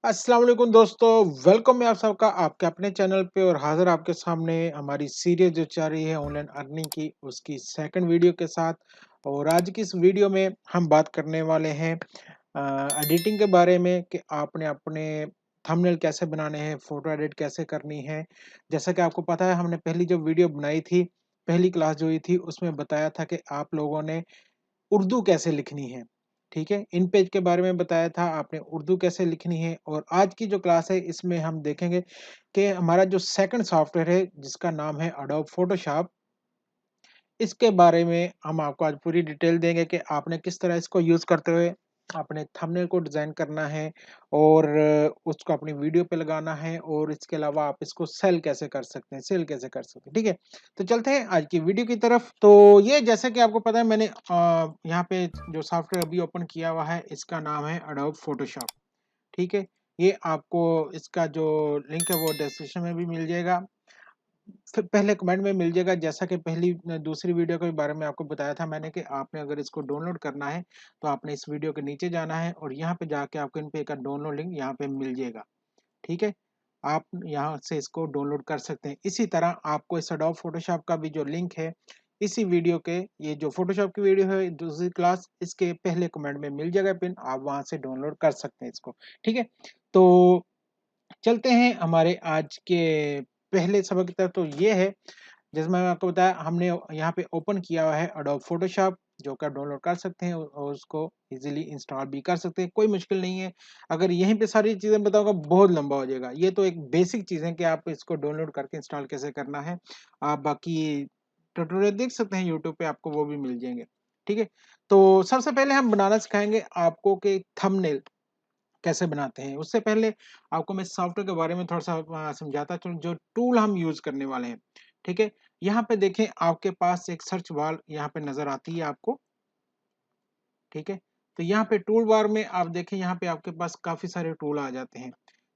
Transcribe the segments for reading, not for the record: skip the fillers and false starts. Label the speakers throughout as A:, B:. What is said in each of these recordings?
A: अस्सलाम वालेकुम दोस्तों, वेलकम है आप सबका आपके अपने चैनल पे और हाज़िर आपके सामने हमारी सीरीज़ जो चल रही है ऑनलाइन अर्निंग की, उसकी सेकंड वीडियो के साथ। और आज की इस वीडियो में हम बात करने वाले हैं एडिटिंग के बारे में कि आपने अपने थंबनेल कैसे बनाने हैं, फ़ोटो एडिट कैसे करनी है। जैसा कि आपको पता है हमने पहली जो वीडियो बनाई थी, पहली क्लास जो हुई थी उसमें बताया था कि आप लोगों ने उर्दू कैसे लिखनी है, ठीक है? इन पेज के बारे में बताया था आपने उर्दू कैसे लिखनी है और आज की जो क्लास है इसमें हम देखेंगे कि हमारा जो सेकंड सॉफ्टवेयर है जिसका नाम है एडोब फ़ोटोशॉप, इसके बारे में हम आपको आज पूरी डिटेल देंगे कि आपने किस तरह इसको यूज़ करते हुए अपने थंबनेल को डिज़ाइन करना है और उसको अपनी वीडियो पे लगाना है और इसके अलावा आप इसको सेल कैसे कर सकते हैं, सेल कैसे कर सकते हैं, ठीक है? तो चलते हैं आज की वीडियो की तरफ। तो ये जैसा कि आपको पता है मैंने यहाँ पे जो सॉफ्टवेयर अभी ओपन किया हुआ है इसका नाम है एडोब फ़ोटोशॉप, ठीक है? ये आपको इसका जो लिंक है वो डिस्क्रिप्शन में भी मिल जाएगा। फिर पहले कमेंट में मिल जाएगा जैसा कि दूसरी वीडियो के बारे में आपको बताया था मैंने कि आपने अगर इसको डाउनलोड करना है तो आपने इस वीडियो के नीचे जाना है और यहाँ पे जाके आपको इन पे का डाउनलोड लिंक यहाँ पे मिल जाएगा, ठीक है? आप यहाँ से इसको डाउनलोड कर सकते हैं। इसी तरह आपको इस एडोब फ़ोटोशॉप का भी जो लिंक है, इसी वीडियो के ये जो फ़ोटोशॉप की वीडियो है दूसरी क्लास इसके पहले कमेंट में मिल जाएगा पिन, आप वहाँ से डाउनलोड कर सकते हैं इसको, ठीक है? तो चलते हैं हमारे आज के पहले सबक की तरफ। तो ये है जैसे मैंने आपको बताया हमने यहाँ पे ओपन किया हुआ है एडोब फ़ोटोशॉप जो कि आप डाउनलोड कर सकते हैं और उसको इजीली इंस्टॉल भी कर सकते हैं, कोई मुश्किल नहीं है। अगर यहीं पे सारी चीज़ें बताऊँगा बहुत लंबा हो जाएगा। ये तो एक बेसिक चीज़ है कि आप इसको डाउनलोड करके इंस्टॉल कैसे करना है। आप बाकी ट्यूटोरियल देख सकते हैं यूट्यूब पे आपको वो भी मिल जाएँगे, ठीक है? तो सबसे पहले हम बनाना सिखाएँगे आपको कि थंबनेल कैसे बनाते हैं। उससे पहले आपको मैं सॉफ्टवेयर के बारे में थोड़ा-सा समझाता चलूँ जो टूल हम यूज़ करने वाले हैं, ठीक है? यहाँ पे देखें आपके पास एक सर्च बार यहाँ पे नज़र आती है आपको, ठीक है? तो यहाँ पे टूल बार में आप देखें यहाँ पे आपके पास काफ़ी सारे टूल आ जाते हैं।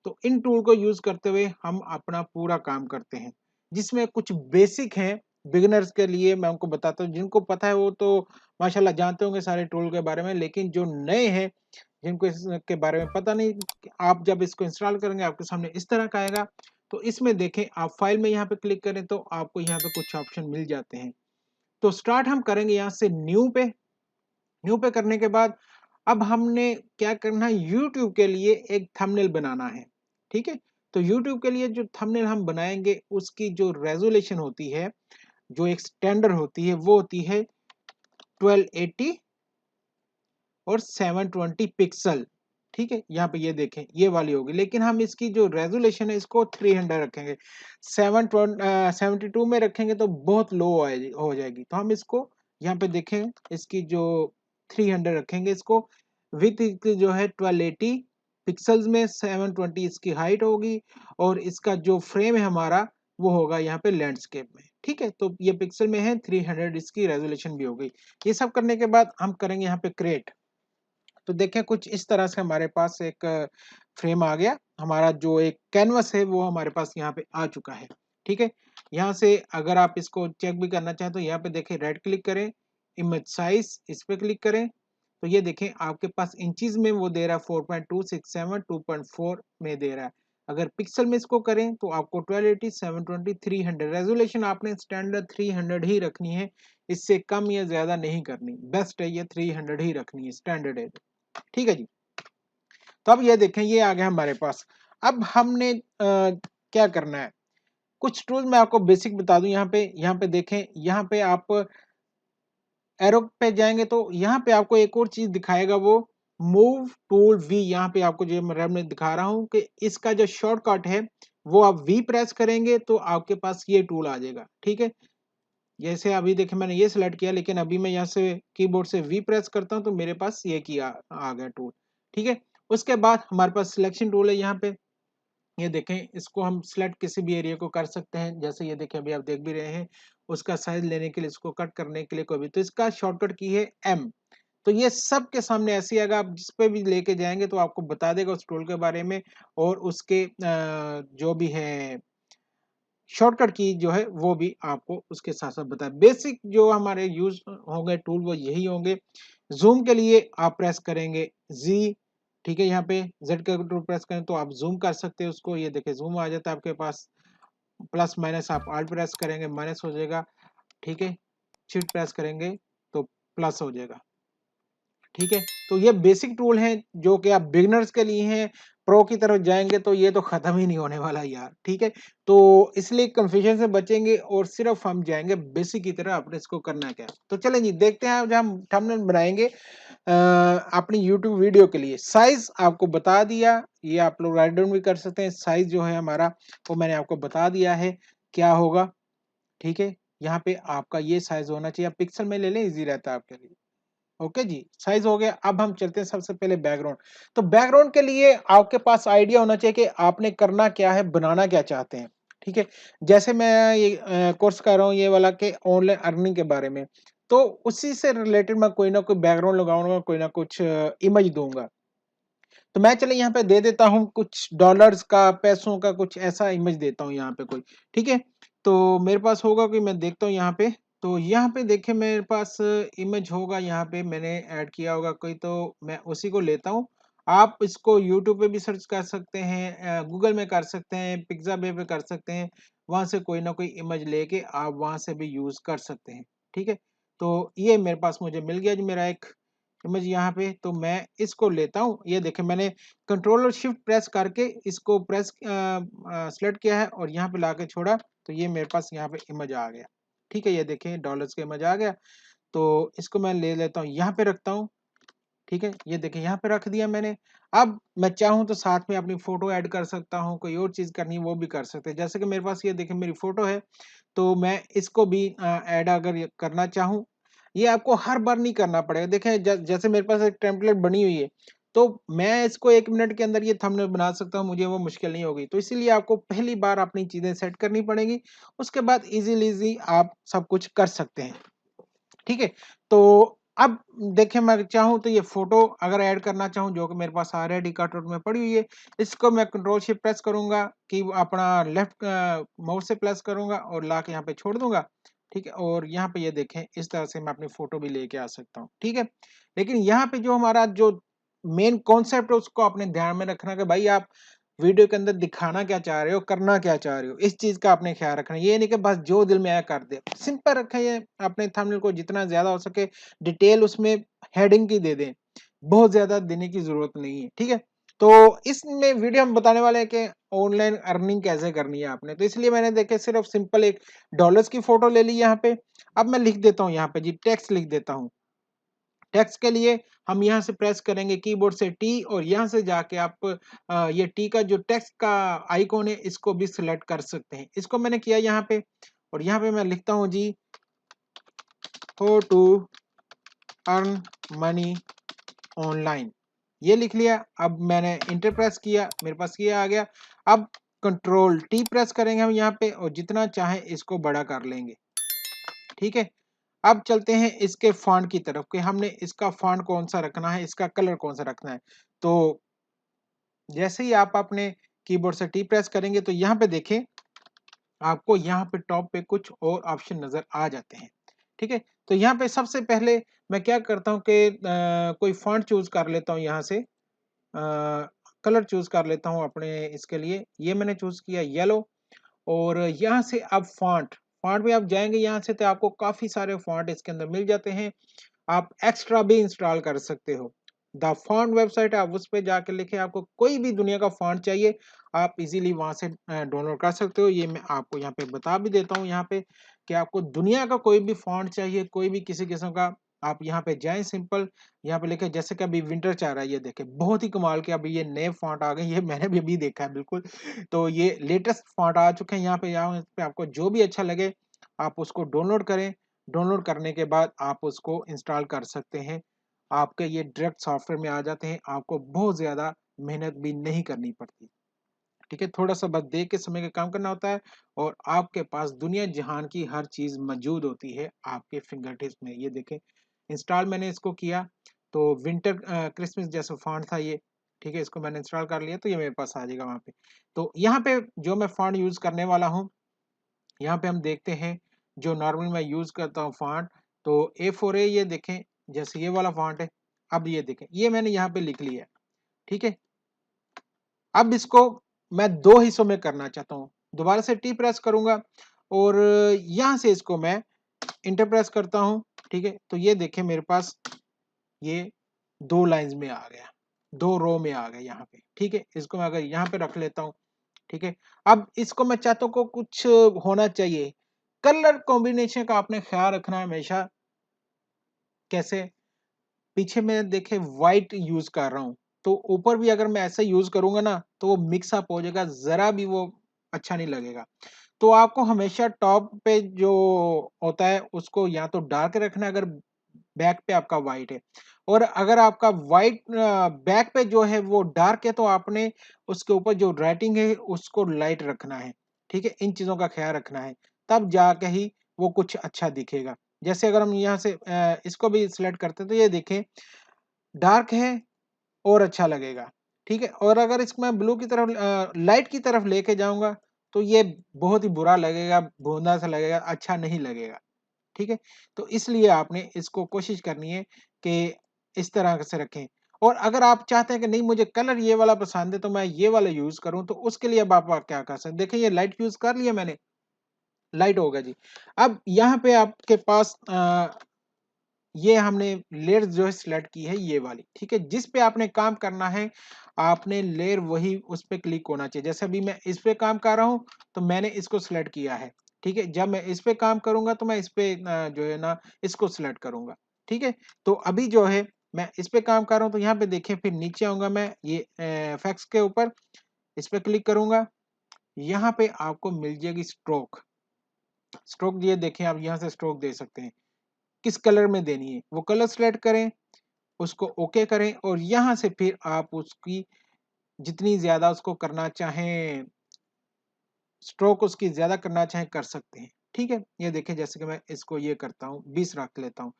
A: तो इन टूल को यूज़ करते हुए हम अपना पूरा काम करते हैं, जिसमें कुछ बेसिक हैं बिगिनर्स के लिए मैं उनको बताता हूँ, जिनको पता है वो तो माशाल्लाह जानते होंगे सारे टूल के बारे में, लेकिन जो नए हैं जिनको इसके बारे में पता नहीं, आप जब इसको इंस्टॉल करेंगे आपके सामने इस तरह का आएगा। तो इसमें देखें आप फाइल में यहाँ पे क्लिक करें तो आपको यहाँ पे कुछ ऑप्शन मिल जाते हैं। तो स्टार्ट हम करेंगे यहाँ से न्यू पे करने के बाद अब हमने क्या करना है यूट्यूब के लिए एक थंबनेल बनाना है, ठीक है? तो यूट्यूब के लिए जो थंबनेल हम बनाएँगे उसकी जो रेज़ोल्यूशन होती है, जो एक स्टैंडर्ड होती है वो होती है 1280 और 720 पिक्सल, ठीक है? यहाँ पे ये देखें, ये वाली होगी, लेकिन हम इसकी जो रेज़ोल्यूशन है इसको 300 रखेंगे। 72 में रखेंगे तो बहुत लो हो जाएगी। तो हम इसको यहाँ पे देखें, इसकी जो 300 रखेंगे इसको, विड्थ इसकी जो है 1280 पिक्सेल्स में, 720 इसकी हाइट होगी और इसका जो फ्रेम है हमारा, वो होगा यहाँ पे लैंडस्केप में, ठीक है? तो ये पिक्सल में है, 300 इसकी रेज़ोल्यूशन भी हो गई। ये सब करने के बाद हम करेंगे यहाँ पे क्रिएट। तो देखें कुछ इस तरह से हमारे पास एक फ्रेम आ गया। हमारा जो एक कैनवस है वो हमारे पास यहाँ पे आ चुका है, ठीक है? यहाँ से अगर आप इसको चेक भी करना चाहें तो यहाँ पे देखें राइट क्लिक करें, इमेज साइज़ इस पे क्लिक करें, तो ये देखें आपके पास इंचीज़ में वो दे रहा है 4.267 2.4 में दे रहा है। अगर पिक्सल में इसको करें तो आपको 1280 720 300 रेज़ोल्यूशन आपने स्टैंडर्ड 300 ही रखनी है, इससे कम या ज़्यादा नहीं करनी। बेस्ट है ये 300 ही रखनी है, स्टैंडर्ड है। ठीक है जी। तो अब ये देखें ये आ गया हमारे पास। अब हमने क्या करना है? कुछ टूल मैं आपको बेसिक बता दूँ यहाँ पे देखें, यहाँ पे आप एरो पे जाएँगे तो यहाँ पे आपको एक और चीज़ दिखाएगा वो मूव टूल वी, यहाँ पे आपको जो मैं दिखा रहा हूँ कि इसका जो शॉर्टकट है वो आप वी प्रेस करेंगे तो आपके पास ये टूल आ जाएगा, ठीक है? जैसे अभी देखिए मैंने ये सिलेक्ट किया लेकिन अभी मैं यहाँ से कीबोर्ड से वी प्रेस करता हूँ तो मेरे पास ये किया आ गया टूल, ठीक है? उसके बाद हमारे पास सिलेक्शन टूल है यहाँ पे, ये देखें इसको हम सिलेक्ट किसी भी एरिया को कर सकते हैं। जैसे ये देखें अभी आप देख भी रहे हैं, उसका साइज़ लेने के लिए इसको कट करने के लिए कोई भी तो इसका शॉर्टकट की है एम। तो ये सबके सामने ऐसे ही आएगा, आप जिस पे भी लेके जाएँगे तो आपको बता देगा उस टूल के बारे में और उसके जो भी है शॉर्टकट की जो है वो भी आपको उसके साथ-साथ बताए। बेसिक जो हमारे यूज़ होंगे टूल वो यही होंगे। ज़ूम के लिए आप प्रेस करेंगे ज़ी, ठीक है, यहाँ पे Z का टूल प्रेस करें तो आप ज़ूम कर सकते हैं उसको, ये देखिए ज़ूम आ जाता है आपके पास। प्लस माइनस आप ऑल्ट प्रेस करेंगे माइनस हो जाएगा, ठीक है। शिफ्ट प्रेस करेंगे तो प्लस हो जाएगा, ठीक है। तो ये बेसिक टूल हैं जो कि आप बिगिनर्स के लिए हैं, प्रो की तरफ जाएँगे तो ये तो खत्म ही नहीं होने वाला यार, ठीक है। तो इसलिए कन्फ्यूजन से बचेंगे और सिर्फ हम जाएँगे बेसिक की तरह, आपने इसको करना क्या है। तो चलें जी, देखते हैं आज हम थंबनेल बनाएँगे अपनी यूट्यूब वीडियो के लिए। साइज़ आपको बता दिया, ये आप लोग राइट डाउन भी कर सकते हैं। साइज़ जो है हमारा वो मैंने आपको बता दिया है, क्या होगा, ठीक है। यहाँ पे आपका ये साइज़ होना चाहिए, आप पिक्सल में ले लें, ईज़ी रहता है आपके लिए। ओके जी, साइज़ हो गया। अब हम चलते हैं सबसे पहले बैकग्राउंड। तो बैकग्राउंड के लिए आपके पास आइडिया होना चाहिए कि आपने करना क्या है, बनाना क्या चाहते हैं, ठीक है। जैसे मैं ये कोर्स कर रहा हूँ ये वाला कि ऑनलाइन अर्निंग के बारे में, तो उसी से रिलेटेड मैं कोई ना कोई बैकग्राउंड लगाऊँगा, कोई ना कुछ इमेज दूँगा। तो मैं चलिए यहाँ पे दे देता हूँ कुछ डॉलर्स का, पैसों का कुछ ऐसा इमेज देता हूँ यहाँ पे कोई, ठीक है। तो मेरे पास होगा कि मैं देखता हूँ यहाँ पे, तो यहाँ पे देखिए मेरे पास इमेज होगा, यहाँ पे मैंने ऐड किया होगा कोई, तो मैं उसी को लेता हूँ। आप इसको यूट्यूब पे भी सर्च कर सकते हैं, गूगल में कर सकते हैं, पिक्साबे पे कर सकते हैं, वहाँ से कोई ना कोई इमेज लेके आप वहाँ से भी यूज़ कर सकते हैं, ठीक है। तो ये मेरे पास मुझे मिल गया जी मेरा एक इमेज यहाँ पे, तो मैं इसको लेता हूँ। ये देखिए मैंने कंट्रोल और शिफ्ट प्रेस करके इसको सेलेक्ट किया है और यहाँ पे लाके छोड़ा, तो ये मेरे पास यहाँ पे इमेज आ गया, ठीक है। ये देखिए डॉलर्स का इमेज आ गया, तो इसको मैं ले लेता हूँ, यहाँ पे रखता हूँ, ठीक है। ये देखिए यहाँ पे रख दिया मैंने। अब मैं चाहूँ तो साथ में अपनी फोटो ऐड कर सकता हूँ, कोई और चीज़ करनी है वो भी कर सकते हैं। जैसे कि मेरे पास ये देखिए मेरी फोटो है, तो मैं इसको भी ऐड अगर ये करना चाहूँ, ये आपको हर बार नहीं करना पड़ेगा। देखें जैसे मेरे पास एक टेम्पलेट बनी हुई है, तो मैं इसको 1 मिनट के अंदर ये थंबनेल बना सकता हूँ, मुझे वो मुश्किल नहीं होगी। तो इसीलिए आपको पहली बार अपनी चीज़ें सेट करनी पड़ेंगी, उसके बाद ईज़िली आप सब कुछ कर सकते हैं। ठीक है? तो अब देखिए मैं चाहूँ तो ये फ़ोटो अगर ऐड करना चाहूँ जो कि मेरे पास ऑलरेडी कार्टून में पड़ी हुई है, इसको मैं कंट्रोल शिफ्ट प्रेस करूँगा कि अपना लेफ्ट माउस से प्रेस करूँगा और लाके यहाँ पे छोड़ दूँगा, ठीक है? और यहाँ पे ये देखें इस तरह से मैं अपनी फ़ोटो भी लेके आ सकता हूँ, ठीक है? लेकिन यहाँ पे जो हमारा जो मेन कॉन्सेप्ट है उसको आपने ध्यान में रखना कि भाई आप वीडियो के अंदर दिखाना क्या चाह रहे हो, करना क्या चाह रहे हो, इस चीज़ का आपने ख्याल रखना है। ये नहीं कि बस जो दिल में आया कर दे। सिंपल रखें ये अपने थंबनेल को जितना ज़्यादा हो सके डिटेल उसमें हेडिंग की दे दें। बहुत ज़्यादा देने की ज़रूरत नहीं है, ठीक है? तो इसमें वीडियो हम बताने वाले हैं कि ऑनलाइन अर्निंग कैसे करनी है आपने। तो इसलिए मैंने देखे सिर्फ सिंपल एक डॉलर्स की फ़ोटो ले ली यहाँ पे। अब मैं लिख देता हूँ यहाँ पे जी टेक्स्ट लिख देता हूँ। टेक्स्ट के लिए हम यहाँ से प्रेस करेंगे कीबोर्ड से टी और यहाँ से जाके आप ये टी का जो टेक्स्ट का आइकॉन है इसको भी सिलेक्ट कर सकते हैं। इसको मैंने किया यहाँ पे और यहाँ पे मैं लिखता हूँ जी how to earn money online, ये लिख लिया। अब मैंने इंटर प्रेस किया, मेरे पास ये आ गया। अब कंट्रोल टी प्रेस करेंगे हम यहाँ पे और जितना चाहे इसको बड़ा कर लेंगे, ठीक है। अब चलते हैं इसके फॉन्ट की तरफ कि हमने इसका फॉन्ट कौन सा रखना है, इसका कलर कौन सा रखना है। तो जैसे ही आप अपने कीबोर्ड से टी प्रेस करेंगे तो यहाँ पे देखें आपको यहाँ पे टॉप पे कुछ और ऑप्शन नजर आ जाते हैं, ठीक है। तो यहाँ पे सबसे पहले मैं क्या करता हूँ कि कोई फॉन्ट चूज कर लेता हूँ यहाँ से, कलर चूज कर लेता हूँ अपने इसके लिए। ये मैंने चूज किया येलो और यहाँ से अब फॉन्ट फॉन्ट में आप जाएंगे यहाँ से तो आपको काफी सारे फॉन्ट इसके अंदर मिल जाते हैं। आप एक्स्ट्रा भी इंस्टॉल कर सकते हो। द फॉन्ट वेबसाइट आप उस पे जाके लिखे आपको कोई भी दुनिया का फॉन्ट चाहिए आप इजीली वहां से डाउनलोड कर सकते हो। ये मैं आपको यहाँ पे बता भी देता हूँ यहाँ पे कि आपको दुनिया का कोई भी फॉन्ट चाहिए कोई भी किसी किस्म का आप यहाँ पे जाएं सिंपल यहाँ पे लिखे जैसे कि अभी विंटर चाह रहा है ये देखे बहुत ही कमाल के अभी ये नए फॉन्ट आ गए ये मैंने भी अभी देखा है बिल्कुल। तो ये लेटेस्ट फॉन्ट आ चुके हैं यहाँ पे आपको जो भी अच्छा लगे आप उसको डाउनलोड करें। डाउनलोड करने के बाद आप उसको इंस्टॉल कर सकते हैं। आपके ये डायरेक्ट सॉफ्टवेयर में आ जाते हैं, आपको बहुत ज़्यादा मेहनत भी नहीं करनी पड़ती। ठीक है, थोड़ा-सा बस देख के समय का काम करना होता है और आपके पास दुनिया जहान की हर चीज़ मौजूद होती है आपके फिंगर टिप्स में। ये देखें, इंस्टॉल मैंने इसको किया, तो विंटर क्रिसमस जैसा फ़ॉन्ट था ये, ठीक है? इसको मैंने इंस्टॉल कर लिया, तो ये मेरे पास आ जाएगा वहाँ पे। तो यहाँ पे जो मैं फ़ॉन्ट यूज़ करने वाला हूँ यहाँ पे हम देखते हैं जो नॉर्मली मैं यूज़ करता हूँ फ़ॉन्ट तो A4 है ये देखें जैसे ये वाला फ़ॉन्ट है। अब ये देखें ये मैंने यहाँ पे लिख लिया है। ठीक है। अब इसको मैं 2 हिस्सों में करना चाहता हूँ। दोबारा से टी प्रेस करूँगा और यहाँ से इसको मैं इंटर प्रेस करता हूँ, ठीक है। तो ये देखिए मेरे पास ये 2 लाइन्स में आ गया, 2 रो में आ गया यहाँ पे, ठीक है। इसको मैं अगर यहाँ पे रख लेता हूँ, ठीक है। अब इसको मैं चाहता हूँ को कुछ होना चाहिए। कलर कॉम्बिनेशन का आपने ख्याल रखना है हमेशा। कैसे? पीछे मैं देखिए व्हाइट यूज़ कर रहा हूँ, तो ऊपर भी अगर मैं ऐसा यूज़ करूँगा ना, तो वो मिक्स अप हो जाएगा, ज़रा भी वो अच्छा नहीं लगेगा। तो आपको हमेशा टॉप पे जो होता है उसको या तो डार्क रखना है अगर बैक पे आपका व्हाइट है, और अगर आपका व्हाइट बैक पे जो है वो डार्क है तो आपने उसके ऊपर जो राइटिंग है उसको लाइट रखना है, ठीक है। इन चीज़ों का ख्याल रखना है, तब जाके ही वो कुछ अच्छा दिखेगा। जैसे अगर हम यहाँ से इसको भी सिलेक्ट करते हैं तो ये देखें डार्क है और अच्छा लगेगा, ठीक है। और अगर इसको मैं ब्लू की तरफ लाइट की तरफ लेके जाऊँगा तो ये बहुत ही बुरा लगेगा, भोंदा सा लगेगा, अच्छा नहीं लगेगा, ठीक है। तो इसलिए आपने इसको कोशिश करनी है कि इस तरह से रखें। और अगर आप चाहते हैं कि नहीं मुझे कलर ये वाला पसंद है तो मैं ये वाला यूज़ करूँ, तो उसके लिए अब आप क्या कर सकते हैं। देखिए ये लाइट यूज़ कर लिया मैंने, लाइट हो गया जी। अब यहाँ पे आपके पास ये हमने लेयर जो है सिलेक्ट की है ये वाली, ठीक है। जिस पे आपने काम करना है, आपने लेयर वही उस पे क्लिक होना चाहिए। जैसे अभी मैं इस पे काम कर रहा हूँ, तो मैंने इसको सिलेक्ट किया है, ठीक है। जब मैं इस पे काम करूँगा तो मैं इस पे जो है ना इसको सिलेक्ट करूँगा, ठीक है। तो अभी जो है मैं इस पे काम कर रहा हूँ, तो यहाँ पे देखिए फिर नीचे आऊँगा मैं ये इफेक्ट्स के ऊपर, इस पे क्लिक करूँगा। यहाँ पे आपको मिल जाएगी स्ट्रोक। स्ट्रोक ये देखें आप यहाँ से स्ट्रोक दे सकते हैं। किस कलर में देनी है, वो कलर सिलेक्ट करें, उसको ओके करें और यहाँ से फिर आप उसकी जितनी ज़्यादा उसको करना चाहें, स्ट्रोक उसकी ज़्यादा करना चाहें कर सकते हैं, ठीक है। ये देखिए जैसे कि मैं इसको ये करता हूँ 20 रख लेता हूँ।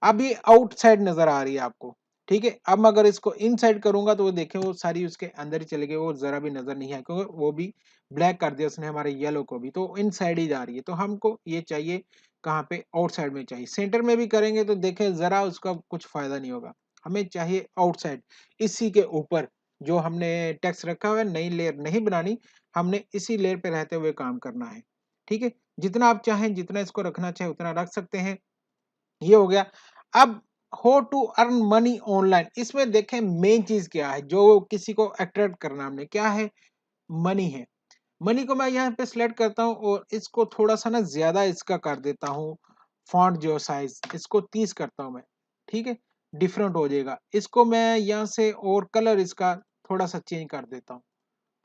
A: अब ये आउटसाइड नज़र आ रही है आपको, ठीक है। अब मैं अगर इसको इनसाइड करूँगा तो वो देखें वो सारी उसके अंदर ही चली गई, वो ज़रा भी नज़र नहीं आया क्योंकि वो भी ब्लैक कर दिया उसने हमारे येलो को भी, तो इनसाइड ही जा रही है। तो हमको ये चाहिए कहाँ पे, आउटसाइड में चाहिए। सेंटर में भी करेंगे तो देखें ज़रा उसका कुछ फ़ायदा नहीं होगा, हमें चाहिए आउटसाइड, इसी के ऊपर जो हमने टेक्स्ट रखा हुआ है, नई लेयर नहीं बनानी, हमने इसी लेयर पे रहते हुए काम करना है, ठीक है। जितना आप चाहें, जितना इसको रखना चाहें उतना रख सकते हैं। ये हो गया। अब how to earn money online, इसमें देखें मेन चीज क्या है जो किसी को अट्रैक्ट करना हमने, क्या है, मनी है। मनी को मैं यहाँ पे सिलेक्ट करता हूँ और इसको थोड़ा सा ना ज्यादा इसका कर देता हूँ, फॉन्ट जो साइज इसको 30 करता हूँ मैं, ठीक है। डिफरेंट हो जाएगा। इसको मैं यहाँ से और कलर इसका थोड़ा सा चेंज कर देता हूँ,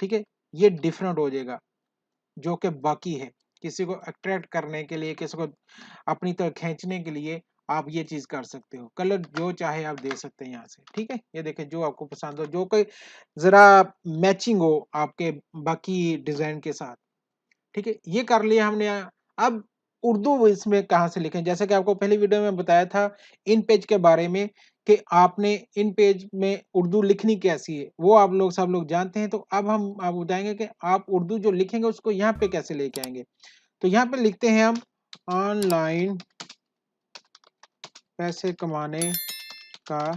A: ठीक है। ये डिफरेंट हो जाएगा जो कि बाकी है। किसी को अट्रैक्ट करने के लिए, किसी को अपनी तरफ खींचने के लिए आप ये चीज कर सकते हो। कलर जो चाहे आप दे सकते हैं यहाँ से, ठीक है। ये देखिए जो आपको पसंद हो, जो कोई जरा मैचिंग हो आपके बाकी डिजाइन के साथ, ठीक है। ये कर लिया हमने। अब उर्दू इसमें कहाँ से लिखें, जैसे कि आपको पहली वीडियो में बताया था इन पेज के बारे में कि आपने इन पेज में उर्दू लिखनी कैसी है, वो आप लोग सब लोग जानते हैं। तो अब हम आप बताएंगे कि आप उर्दू जो लिखेंगे उसको यहाँ पे कैसे लेके आएंगे। तो यहाँ पे लिखते हैं हम ऑनलाइन पैसे कमाने का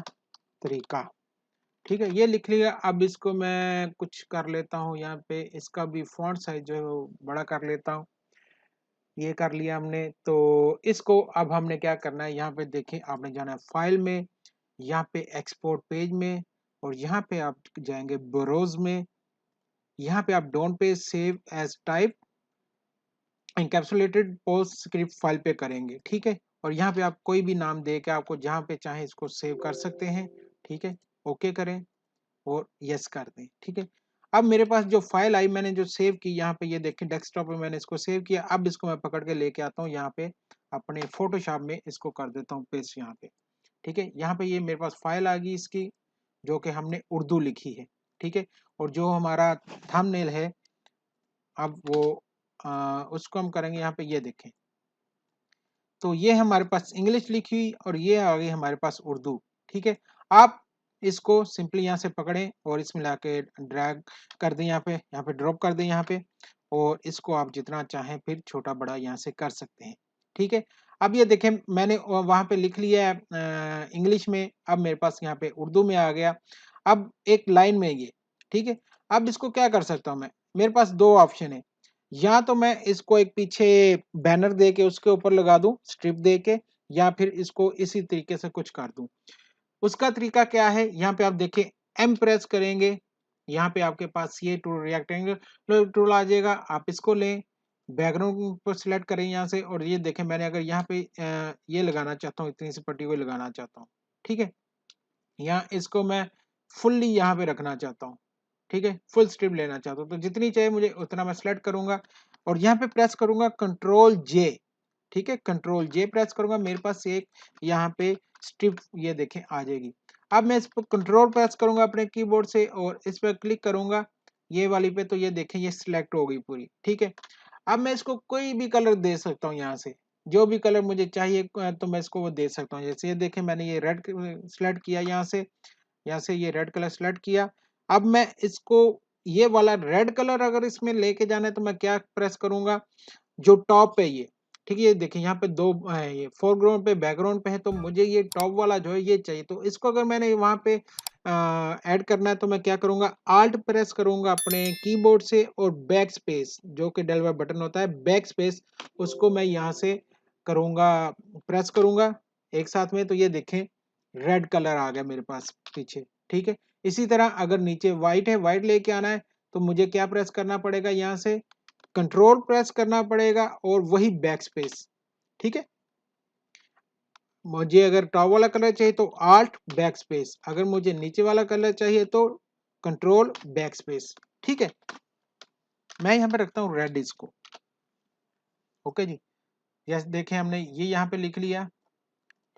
A: तरीका, ठीक है। ये लिख लिया। अब इसको मैं कुछ कर लेता हूँ, यहाँ पे इसका भी फॉन्ट साइज जो है वो बड़ा कर लेता हूँ। ये कर लिया हमने। तो इसको अब हमने क्या करना है, यहाँ पे देखें आपने जाना है फाइल में, यहाँ पे एक्सपोर्ट पेज में, और यहाँ पे आप जाएंगे ब्रोज में। यहाँ पे आप डोंट पे save as type encapsulated PostScript file पे करेंगे, ठीक है। और यहाँ पे आप कोई भी नाम दे के आपको जहाँ पे चाहे इसको सेव कर सकते हैं, ठीक है। ओके करें और यस कर दें, ठीक है। अब मेरे पास जो फाइल आई मैंने जो सेव की, यहाँ पे ये देखें डेस्कटॉप पे मैंने इसको सेव किया। अब इसको मैं पकड़ के लेके आता हूँ यहाँ पे अपने फोटोशॉप में, इसको कर देता हूँ पेस्ट यहाँ पे, ठीक है। यहाँ पे ये मेरे पास फाइल आ गई इसकी, जो कि हमने उर्दू लिखी है, ठीक है। और जो हमारा थंबनेल है, अब वो उसको हम करेंगे यहाँ पे, ये देखें। तो ये हमारे पास इंग्लिश लिखी हुई और ये आ गई हमारे पास उर्दू, ठीक है। आप इसको सिंपली यहाँ से पकड़ें और इसमें लाके ड्रैग कर दें, यहाँ पे ड्रॉप कर दें यहाँ पे, और इसको आप जितना चाहें फिर छोटा बड़ा यहाँ से कर सकते हैं, ठीक है। अब ये देखें मैंने वहाँ पे लिख लिया है इंग्लिश में, अब मेरे पास यहाँ पे उर्दू में आ गया। अब एक लाइन में ये, ठीक है। अब इसको क्या कर सकता हूँ मैं, मेरे पास दो ऑप्शन है, या तो मैं इसको एक पीछे बैनर दे के उसके ऊपर लगा दूं स्ट्रिप दे के, या फिर इसको इसी तरीके से कुछ कर दूं। उसका तरीका क्या है, यहाँ पे आप देखें एम प्रेस करेंगे, यहाँ पे आपके पास ये टूल रेक्टेंगल टूल आ जाएगा, आप इसको लें, बैकग्राउंड पर सिलेक्ट करें यहाँ से, और ये देखें मैंने अगर यहाँ पे ये लगाना चाहता हूँ, इतनी सी पट्टी को लगाना चाहता हूँ, ठीक है। यहाँ इसको मैं फुल्ली यहाँ पे रखना चाहता हूँ, ठीक है, फुल स्ट्रिप लेना चाहता हूँ, तो जितनी चाहिए मुझे उतना मैं सिलेक्ट करूंगा और यहाँ पे प्रेस करूंगा कंट्रोल जे, ठीक है, कंट्रोल जे प्रेस करूंगा, मेरे पास एक यहाँ पे स्ट्रिप ये देखें आ जाएगी। अब मैं इस पर कंट्रोल प्रेस करूंगा अपने कीबोर्ड से और इस पर क्लिक करूंगा ये वाली पे, तो ये देखें ये सिलेक्ट हो गई पूरी, ठीक है। अब मैं इसको कोई भी कलर दे सकता हूँ, यहाँ से जो भी कलर मुझे चाहिए तो मैं इसको वो दे सकता हूँ। जैसे ये देखें मैंने ये रेड सिलेक्ट किया, यहाँ से ये रेड कलर सेलेक्ट किया। अब मैं इसको ये वाला रेड कलर अगर इसमें लेके जाना है तो मैं क्या प्रेस करूंगा, जो टॉप पे ये, ठीक है, ये देखिए यहाँ पे दो ये फोरग्राउंड पे बैकग्राउंड पे है, तो मुझे ये टॉप वाला जो है ये चाहिए, तो इसको अगर मैंने वहां पे ऐड करना है तो मैं क्या करूंगा, आल्ट प्रेस करूंगा अपने कीबोर्ड से और बैक स्पेस जो कि डेल वाला बटन होता है, बैक स्पेस उसको मैं यहाँ से करूंगा, प्रेस करूंगा एक साथ में, तो ये देखें रेड कलर आ गया मेरे पास पीछे, ठीक है। इसी तरह अगर नीचे व्हाइट है, व्हाइट लेके आना है तो मुझे क्या प्रेस करना पड़ेगा, यहाँ से कंट्रोल प्रेस करना पड़ेगा और वही बैक स्पेस, ठीक है। मुझे अगर टॉप वाला कलर चाहिए तो आल्ट बैक स्पेस, अगर मुझे नीचे वाला कलर चाहिए तो कंट्रोल बैक स्पेस, ठीक है। मैं यहाँ पे रखता हूँ रेड इसको, ओके जी। जैसे देखें हमने ये यहाँ पे लिख लिया,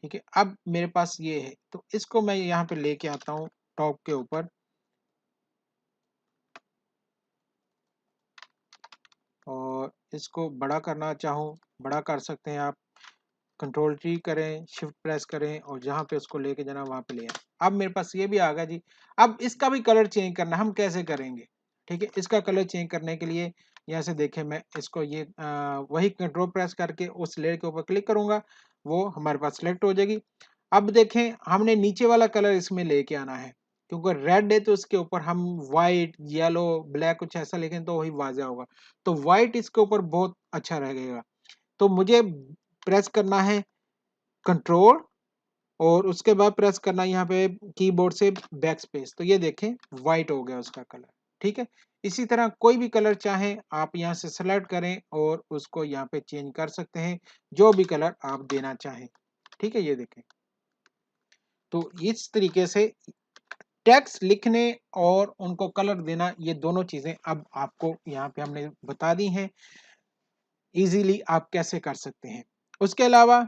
A: ठीक है। अब मेरे पास ये है तो इसको मैं यहाँ पे लेके आता हूँ टॉप के ऊपर, और इसको बड़ा करना चाहूँ बड़ा कर सकते हैं आप, कंट्रोल टी करें, शिफ्ट प्रेस करें और जहां पे उसको लेके जाना वहां पे ले आए। अब मेरे पास ये भी आ गया जी। अब इसका भी कलर चेंज करना, हम कैसे करेंगे, ठीक है। इसका कलर चेंज करने के लिए यहाँ से देखें मैं इसको ये वही कंट्रोल प्रेस करके उस लेयर के ऊपर क्लिक करूंगा, वो हमारे पास सिलेक्ट हो जाएगी। अब देखें हमने नीचे वाला कलर इसमें लेके आना है, क्योंकि रेड है तो इसके ऊपर हम व्हाइट येलो ब्लैक कुछ ऐसा लिखें तो वही वाजह होगा, तो व्हाइट इसके ऊपर बहुत अच्छा रहेगा। तो मुझे प्रेस करना है कंट्रोल और उसके बाद प्रेस करना यहाँ पे कीबोर्ड से बैक स्पेस, तो ये देखें व्हाइट हो गया उसका कलर, ठीक है। इसी तरह कोई भी कलर चाहें आप यहाँ से सेलेक्ट करें और उसको यहाँ पे चेंज कर सकते हैं, जो भी कलर आप देना चाहें, ठीक है। ये देखें, तो इस तरीके से टेक्स्ट लिखने और उनको कलर देना, ये दोनों चीजें अब आपको यहाँ पे हमने बता दी हैं, इजीली आप कैसे कर सकते हैं। उसके अलावा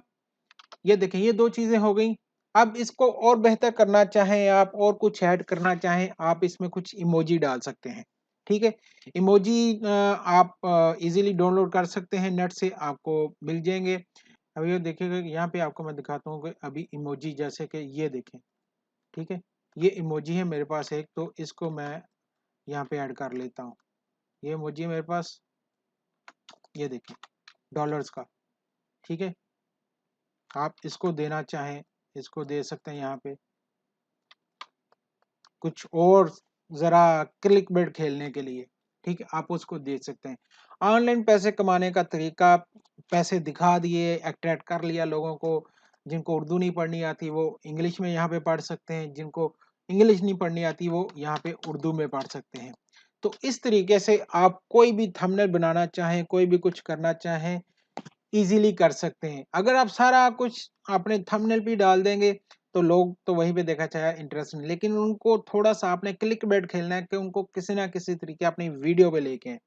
A: ये देखें ये दो चीजें हो गई। अब इसको और बेहतर करना चाहें आप और कुछ ऐड करना चाहें, आप इसमें कुछ इमोजी डाल सकते हैं, ठीक है। इमोजी आप इजीली डाउनलोड कर सकते हैं, नेट से आपको मिल जाएंगे। अब ये देखिएगा यहाँ पे आपको मैं दिखाता हूँ कि अभी इमोजी जैसे कि ये देखें, ठीक है, ये इमोजी है मेरे पास एक, तो इसको मैं यहाँ पे ऐड कर लेता हूँ। ये इमोजी है मेरे पास, ये देखें डॉलर्स का, ठीक है। आप इसको देना चाहें इसको दे सकते हैं यहाँ पे, कुछ और जरा क्लिक बेट खेलने के लिए, ठीक है, आप उसको दे सकते हैं। ऑनलाइन पैसे कमाने का तरीका, पैसे दिखा दिए, अट्रैक्ट कर लिया लोगों को, जिनको उर्दू नहीं पढ़नी आती वो इंग्लिश में यहाँ पे पढ़ सकते हैं, जिनको इंग्लिश नहीं पढ़नी आती वो यहाँ पे उर्दू में पढ़ सकते हैं। तो इस तरीके से आप कोई भी थंबनेल बनाना चाहें, कोई भी कुछ करना चाहें, इजीली कर सकते हैं। अगर आप सारा कुछ अपने थंबनेल पे डाल देंगे तो लोग तो वहीं पे देखा चाहे इंटरेस्ट नहीं, लेकिन उनको थोड़ा सा आपने क्लिक बेट खेलना है कि उनको किसी ना किसी तरीके अपनी वीडियो पे लेके हैं।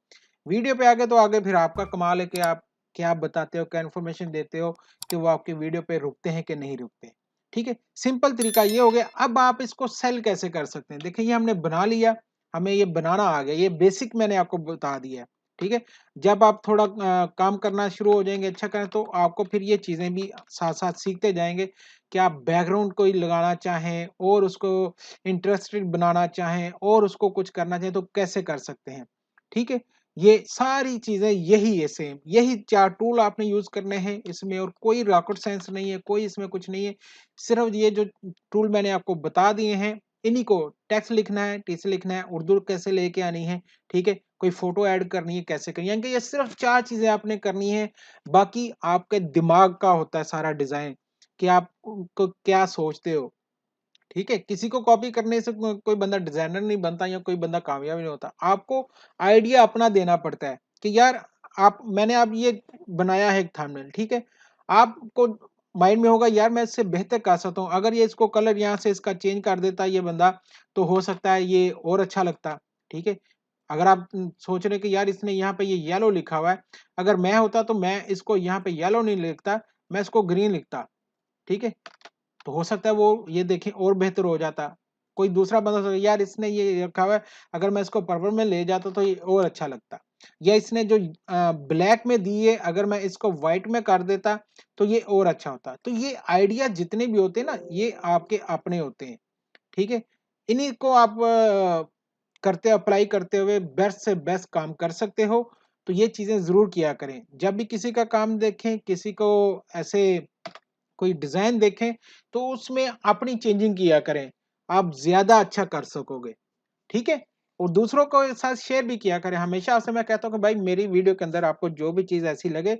A: वीडियो पे आगे तो आगे फिर आपका कमाल है कि आप क्या बताते हो, क्या इन्फॉर्मेशन देते हो कि वो आपके वीडियो पे रुकते हैं कि नहीं रुकते, ठीक है। सिंपल तरीका ये हो गया। अब आप इसको सेल कैसे कर सकते हैं, देखिए ये हमने बना लिया, हमें ये बनाना आ गया, ये बेसिक मैंने आपको बता दिया है, ठीक है। जब आप थोड़ा काम करना शुरू हो जाएंगे, अच्छा करें, तो आपको फिर ये चीजें भी साथ साथ सीखते जाएंगे कि आप बैकग्राउंड कोई लगाना चाहें और उसको इंटरेस्टेड बनाना चाहें और उसको कुछ करना चाहें तो कैसे कर सकते हैं, ठीक है। ये सारी चीजें यही है, सेम यही चार टूल आपने यूज करने हैं इसमें, और कोई रॉकेट साइंस नहीं है, कोई इसमें कुछ नहीं है। सिर्फ ये जो टूल मैंने आपको बता दिए हैं इन्हीं को टेक्स्ट लिखना है, टीसी लिखना है, उर्दू कैसे लेके आनी है, ठीक है, कोई फोटो ऐड करनी है कैसे करनी है, यानी कि ये सिर्फ 4 चीजें आपने करनी है। बाकी आपके दिमाग का होता है सारा डिजाइन कि आप को क्या सोचते हो, ठीक है। किसी को कॉपी करने से कोई बंदा डिजाइनर नहीं बनता या कोई बंदा कामयाब नहीं होता। आपको आइडिया अपना देना पड़ता है कि यार आप मैंने अब ये बनाया है एक थंबनेल, ठीक है। आपको माइंड में होगा यार मैं इससे बेहतर कर सकता हूँ, अगर ये इसको कलर यहाँ से इसका चेंज कर देता ये बंदा तो हो सकता है ये और अच्छा लगता, ठीक है। अगर आप सोच रहे कि यार इसने यहाँ पे ये येलो लिखा हुआ है, अगर मैं होता तो मैं इसको यहाँ पे येलो नहीं लिखता, मैं इसको ग्रीन लिखता, ठीक है। तो हो सकता है वो ये देखें और बेहतर हो जाता। कोई दूसरा बंदा सोचे यार इसने ये रखा हुआ है, अगर मैं इसको पर्पल में ले जाता तो ये और अच्छा लगता। या इसने जो ब्लैक में दी है अगर मैं इसको व्हाइट में कर देता तो ये और अच्छा होता। तो ये आइडिया जितने भी होते हैं ना ये आपके अपने होते हैं, ठीक है। इन्हीं को आप करते अप्लाई करते हुए बेस्ट से बेस्ट काम कर सकते हो। तो ये चीजें जरूर किया करें। जब भी किसी का काम देखें, किसी को ऐसे कोई डिजाइन देखें तो उसमें अपनी चेंजिंग किया करें, आप ज्यादा अच्छा कर सकोगे, ठीक है। और दूसरों को साथ शेयर भी किया करें। हमेशा से मैं कहता हूँ कि भाई मेरी वीडियो के अंदर आपको जो भी चीज ऐसी लगे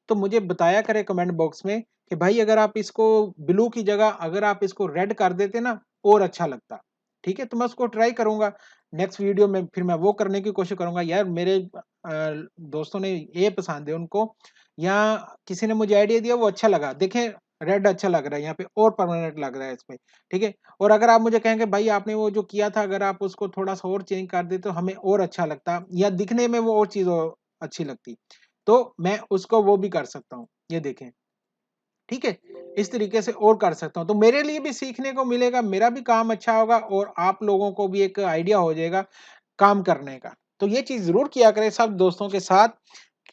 A: तो मुझे बताया करें कमेंट बॉक्स में कि भाई अगर आप इसको ब्लू की जगह अगर आप इसको रेड कर देते ना और अच्छा लगता, ठीक है। तो मैं उसको ट्राई करूंगा नेक्स्ट वीडियो में, फिर मैं वो करने की कोशिश करूंगा। यार मेरे दोस्तों ने ये पसंद है उनको, या किसी ने मुझे आइडिया दिया वो अच्छा लगा, देखें रेड अच्छा लग रहा है यहाँ पे और परमानेंट लग रहा है इसमें, ठीक है। और अगर आप मुझे कहेंगे भाई आपने वो जो किया था अगर आप उसको थोड़ा सा और चेंज कर देते तो हमें और अच्छा लगता या दिखने में वो और चीज और अच्छी लगती, तो मैं उसको वो भी कर सकता हूँ, ये देखें, ठीक है। इस तरीके से और कर सकता हूँ तो मेरे लिए भी सीखने को मिलेगा, मेरा भी काम अच्छा होगा और आप लोगों को भी एक आइडिया हो जाएगा काम करने का। तो ये चीज जरूर किया करें सब दोस्तों के साथ,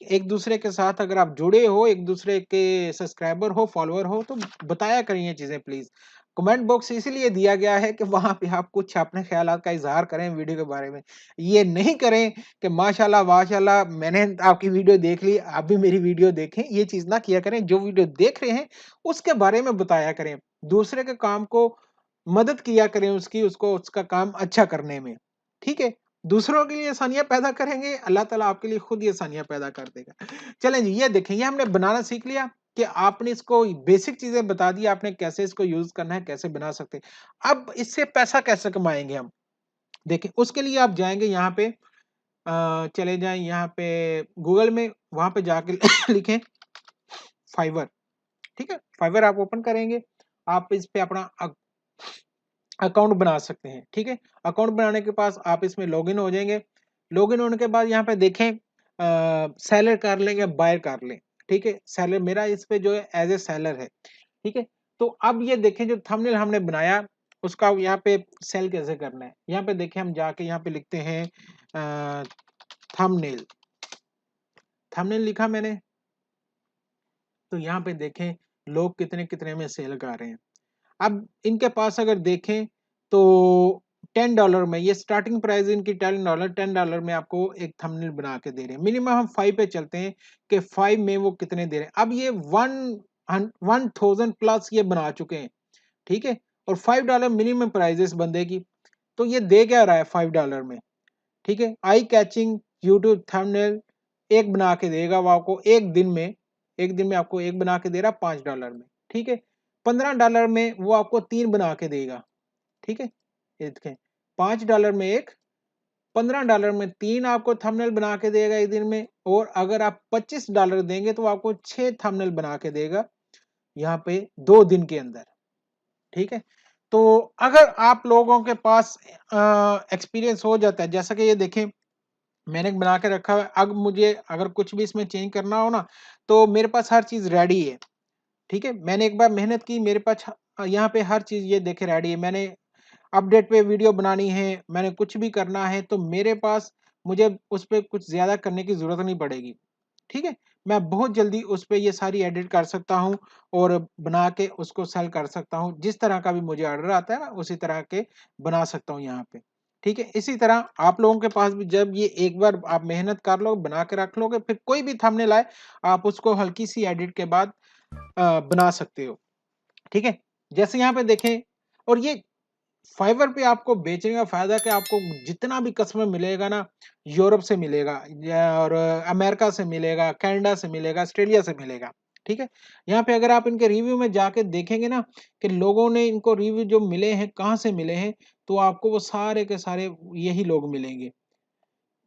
A: एक दूसरे के साथ अगर आप जुड़े हो, एक दूसरे के सब्सक्राइबर हो, फॉलोअर हो तो बताया करें ये चीजें प्लीज। कमेंट बॉक्स इसीलिए दिया गया है कि वहां पे आप कुछ अपने ख्यालात का इजहार करें वीडियो के बारे में। ये नहीं करें कि माशाल्लाह माशाल्लाह मैंने आपकी वीडियो देख ली आप भी मेरी वीडियो देखें, ये चीज ना किया करें। जो वीडियो देख रहे हैं उसके बारे में बताया करें, दूसरे के काम को मदद किया करें उसकी, उसको उसका काम अच्छा करने में, ठीक है। दूसरों के लिए आसानियां पैदा करेंगे, अल्लाह ताला आपके लिए खुद ही आसानियां पैदा कर देगा। चलें जी, ये देखें, ये हमने बनाना सीख लिया कि आपने इसको बेसिक चीजें बता दी, आपने कैसे इसको यूज करना है, कैसे बना सकते हैं। अब इससे पैसा कैसे कमाएंगे हम, देखें उसके लिए आप जाएंगे यहाँ पे चले जाएं यहाँ पे गूगल में, वहां पे जाके लिखें फाइवर, ठीक है। फाइवर आप ओपन करेंगे, आप इस पे अपना अकाउंट बना सकते हैं, ठीक है। अकाउंट बनाने के पास आप इसमें लॉगिन हो जाएंगे। लॉगिन होने के बाद यहाँ पे देखें सेलर कर लें या बायर कर लें, ठीक है। सेलर मेरा इस पे जो है एज ए सेलर है, ठीक है। तो अब ये देखें जो थंबनेल हमने बनाया उसका यहाँ पे सेल कैसे करना है। यहाँ पे देखें हम जाके यहाँ पे लिखते हैं थंबनेल, थंबनेल लिखा मैंने, तो यहाँ पे देखें लोग कितने कितने में सेल कर रहे हैं। अब इनके पास अगर देखें तो $10 में, ये स्टार्टिंग प्राइस इनकी $10 में आपको एक थंबनेल बना के दे रहे हैं। मिनिमम हम 5 पे चलते हैं कि 5 में वो कितने दे रहे हैं। अब ये 1000 प्लस ये बना चुके हैं, ठीक है। और $5 मिनिमम प्राइस इस बंदे की, तो ये दे क्या रहा है $5 में, ठीक है। आई कैचिंग यूट्यूब थंबनेल एक बना के देगा वो आपको एक दिन में, एक दिन में आपको एक बना के दे रहा $5 में, ठीक है। $15 में वो आपको 3 बना के देगा, ठीक है। ये देखें $5 में एक, $15 में 3 आपको थंबनेल बना के देगा एक दिन में, और अगर आप $25 देंगे तो आपको 6 थंबनेल बना के देगा यहाँ पे 2 दिन के अंदर, ठीक है। तो अगर आप लोगों के पास एक्सपीरियंस हो जाता है, जैसा कि ये देखें मैंने बना के रखा है, अब मुझे अगर कुछ भी इसमें चेंज करना हो ना तो मेरे पास हर चीज रेडी है, ठीक है। मैंने एक बार मेहनत की, मेरे पास यहाँ पे हर चीज ये देखे रेडी है। मैंने अपडेट पे वीडियो बनानी है, मैंने कुछ भी करना है तो मेरे पास, मुझे उस पे कुछ ज्यादा करने की जरूरत नहीं पड़ेगी, ठीक है। मैं बहुत जल्दी उस पे ये सारी एडिट कर सकता हूँ और बना के उसको सेल कर सकता हूँ। जिस तरह का भी मुझे ऑर्डर आता है ना उसी तरह के बना सकता हूँ यहाँ पे, ठीक है। इसी तरह आप लोगों के पास भी जब ये एक बार आप मेहनत कर लो बना के रख लोगे, फिर कोई भी थंबनेल आए आप उसको हल्की सी एडिट के बाद बना सकते हो, ठीक है। जैसे यहाँ पे देखें, और ये फाइवर पे आपको बेचने का फ़ायदा क्या, आपको जितना भी कस्टमर मिलेगा ना, यूरोप से मिलेगा या और अमेरिका से मिलेगा, कनाडा से मिलेगा, ऑस्ट्रेलिया से मिलेगा, ठीक है? यहाँ पे अगर आप इनके रिव्यू में जाके देखेंगे ना कि लोगों ने इनको रिव्यू जो मिले हैं, कहाँ से मिले हैं, तो आपको वो सारे के सारे यही लोग मिलेंगे,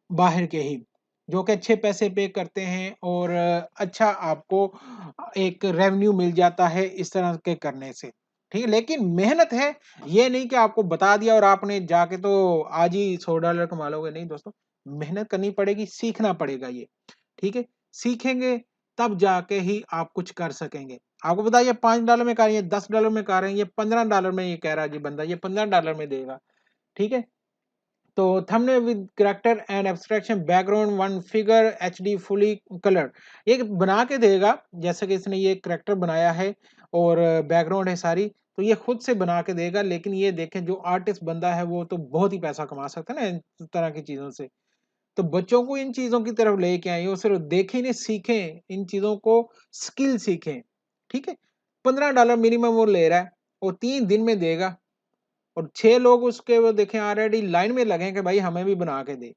A: बाहर के ही, जो कि अच्छे पैसे पे करते हैं और अच्छा आपको एक रेवेन्यू मिल जाता है इस तरह के करने से, ठीक है? लेकिन मेहनत है, ये नहीं कि आपको बता दिया और आपने जाके तो आज ही $100 कमा लोगे, नहीं दोस्तों, मेहनत करनी पड़ेगी, सीखना पड़ेगा ये, ठीक है? सीखेंगे तब जाके ही आप कुछ कर सकेंगे। आपको पता है ये $5 में कह रही है, $10 में कह रहे हैं, ये $15 में ये कह रहा है जी बंदा, ये $15 में देगा, ठीक है? तो thumbnail with character and abstraction background one figure HD fully colour, ये बना के देगा, जैसे कि इसने ये कैरेक्टर बनाया है और बैकग्राउंड है सारी, तो ये खुद से बना के देगा। लेकिन ये देखें जो आर्टिस्ट बंदा है वो तो बहुत ही पैसा कमा सकता है ना इन तरह की चीजों से। तो बच्चों को इन चीजों की तरफ लेके आइए, वो सिर्फ देखें नहीं, सीखें इन चीजों को, स्किल सीखें, ठीक है? $15 मिनिमम वो ले रहा है, वो 3 दिन में देगा और 6 लोग उसके वो देखें ऑलरेडी लाइन में लगे हैं कि भाई हमें भी बना के दे,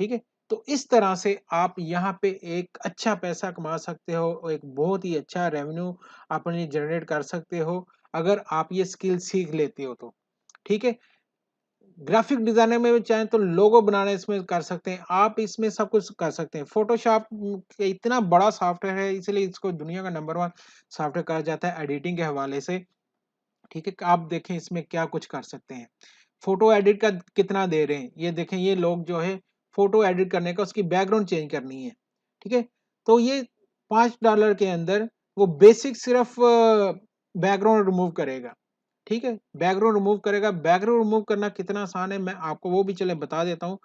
A: ठीक है? तो इस तरह से आप यहाँ पे एक अच्छा पैसा कमा सकते हो और एक बहुत ही अच्छा रेवेन्यू अपने जनरेट कर सकते हो, अगर आप ये स्किल सीख लेते हो तो, ठीक है? ग्राफिक डिजाइनर में भी चाहें तो लोगो बनाना इसमें कर सकते हैं, आप इसमें सब कुछ कर सकते हैं। फोटोशॉप इतना बड़ा सॉफ्टवेयर है, इसलिए इसको दुनिया का नंबर 1 सॉफ्टवेयर कहा जाता है एडिटिंग के हवाले से, ठीक है? आप देखें इसमें क्या कुछ कर सकते हैं। फोटो एडिट का कितना दे रहे हैं, ये देखें, ये लोग जो है फोटो एडिट करने का उसकी बैकग्राउंड चेंज करनी है, ठीक है? तो ये $5 के अंदर वो बेसिक सिर्फ बैकग्राउंड रिमूव करेगा, ठीक है? बैकग्राउंड रिमूव करेगा। बैकग्राउंड रिमूव करना कितना आसान है मैं आपको वो भी चले बता देता हूँ।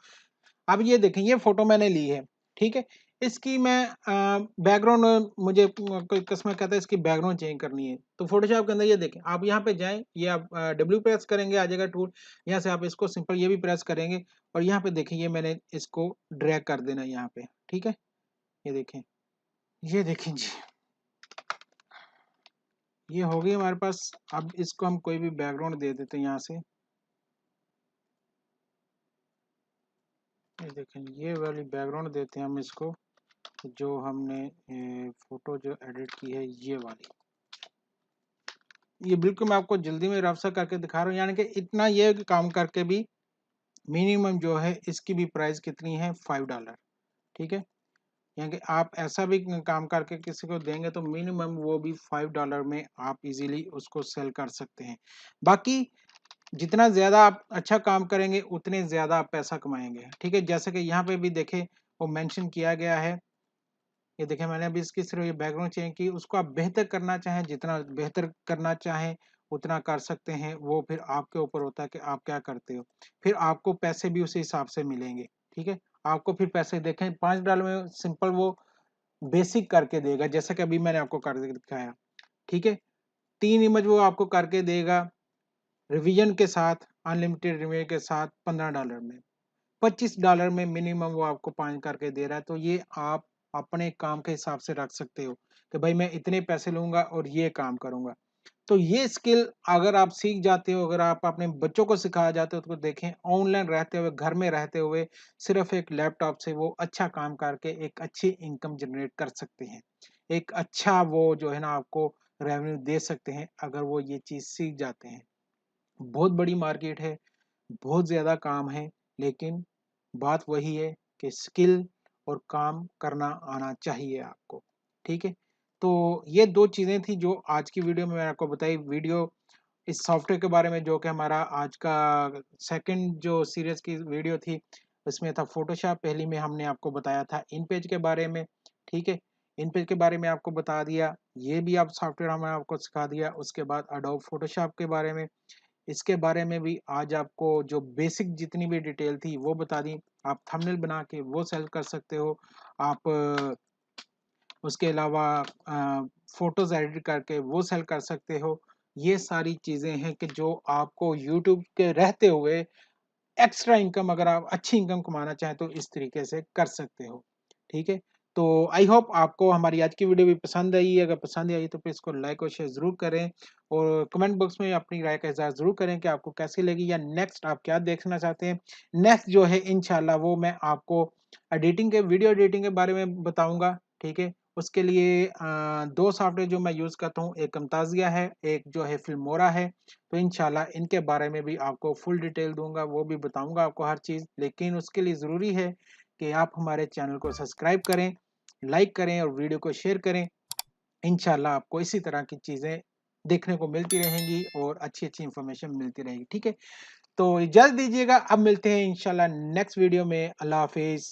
A: अब ये देखें, ये फोटो मैंने ली है, ठीक है? इसकी मैं बैकग्राउंड मुझे कोई कस्टमर कहता है इसकी बैकग्राउंड चेंज करनी है, तो फोटोशॉप के अंदर ये देखें, आप यहाँ पे जाएं, ये आप डब्ल्यू प्रेस करेंगे आ जाएगा टूल, यहाँ से आप इसको सिंपल ये भी प्रेस करेंगे और यहाँ पे देखें ये मैंने इसको ड्रैग कर देना यहाँ पे, ठीक है? ये देखें जी, ये हो गई हमारे पास। अब इसको हम कोई भी बैकग्राउंड दे देते हैं यहाँ से, ये देखें, ये वाली बैकग्राउंड देते हैं हम इसको, जो हमने फोटो जो एडिट की है ये वाली। ये बिल्कुल मैं आपको जल्दी में रफ सा करके दिखा रहा हूँ, यानी कि इतना ये काम करके भी मिनिमम जो है इसकी भी प्राइस कितनी है, $5, ठीक है? यानी कि आप ऐसा भी काम करके किसी को देंगे तो मिनिमम वो भी $5 में आप इजीली उसको सेल कर सकते हैं। बाकी जितना ज़्यादा आप अच्छा काम करेंगे उतने ज़्यादा आप पैसा कमाएंगे, ठीक है? जैसे कि यहाँ पे भी देखें, वो मेंशन किया गया है, ये देखें, मैंने अभी इसकी सिर्फ ये बैकग्राउंड चेंज की, उसको आप बेहतर करना चाहें, जितना बेहतर करना चाहें उतना कर सकते हैं, वो फिर आपके ऊपर होता है कि आप क्या करते हो। फिर आपको पैसे भी उसी हिसाब से मिलेंगे, ठीक है? आपको फिर पैसे देखें $5 में सिंपल वो बेसिक करके देगा, जैसा कि अभी मैंने आपको करके दिखाया, ठीक है? 3 इमेज वो आपको करके देगा रिवीजन के साथ, अनलिमिटेड रिवीजन के साथ $15 में। $25 में मिनिमम वो आपको 5 करके दे रहा है, तो ये आप अपने काम के हिसाब से रख सकते हो कि भाई मैं इतने पैसे लूँगा और ये काम करूँगा। तो ये स्किल अगर आप सीख जाते हो, अगर आप अपने बच्चों को सिखाया जाते हो, तो देखें ऑनलाइन रहते हुए, घर में रहते हुए, सिर्फ़ एक लैपटॉप से वो अच्छा काम करके एक अच्छी इनकम जनरेट कर सकते हैं। एक अच्छा वो जो है ना आपको रेवेन्यू दे सकते हैं, अगर वो ये चीज़ सीख जाते हैं। बहुत बड़ी मार्केट है, बहुत ज़्यादा काम है, लेकिन बात वही है कि स्किल और काम करना आना चाहिए आपको, ठीक है? तो ये 2 चीज़ें थी जो आज की वीडियो में मैंने आपको बताई। वीडियो इस सॉफ्टवेयर के बारे में जो कि हमारा आज का सेकंड जो सीरीज़ की वीडियो थी, उसमें था फ़ोटोशॉप। पहली में हमने आपको बताया था इनपेज के बारे में, ठीक है? इनपेज के बारे में आपको बता दिया, ये भी आप सॉफ्टवेयर हमने आपको सिखा दिया। उसके बाद एडोब फ़ोटोशॉप के बारे में, इसके बारे में भी आज आपको जो बेसिक जितनी भी डिटेल थी वो बता दी। आप थंबनेल बना के वो सेल कर सकते हो। आप उसके अलावा फ़ोटोज़ एडिट करके वो सेल कर सकते हो। ये सारी चीज़ें हैं कि जो आपको यूट्यूब के रहते हुए एक्स्ट्रा इनकम, अगर आप अच्छी इनकम कमाना चाहें तो इस तरीके से कर सकते हो, ठीक है? तो आई होप आपको हमारी आज की वीडियो भी पसंद आई। अगर पसंद आई तो प्लीज़ इसको लाइक और शेयर ज़रूर करें और कमेंट बॉक्स में अपनी राय का इज़हार ज़रूर करें कि आपको कैसी लगी या नेक्स्ट आप क्या देखना चाहते हैं। नेक्स्ट जो है इंशाल्लाह वो मैं आपको वीडियो एडिटिंग के बारे में बताऊँगा, ठीक है? उसके लिए 2 सॉफ्टवेयर जो मैं यूज़ करता हूँ, एक camtasia है, एक जो है filmora है। तो इंशाल्लाह इनके बारे में भी आपको फुल डिटेल दूँगा, वो भी बताऊँगा आपको हर चीज़। लेकिन उसके लिए ज़रूरी है कि आप हमारे चैनल को सब्सक्राइब करें, लाइक करें और वीडियो को शेयर करें। इंशाल्लाह आपको इसी तरह की चीज़ें देखने को मिलती रहेंगी और अच्छी-अच्छी इन्फॉर्मेशन मिलती रहेगी, ठीक है? तो इजाज़त दीजिएगा, अब मिलते हैं इंशाल्लाह नेक्स्ट वीडियो में। अल्लाह हाफ़िज़।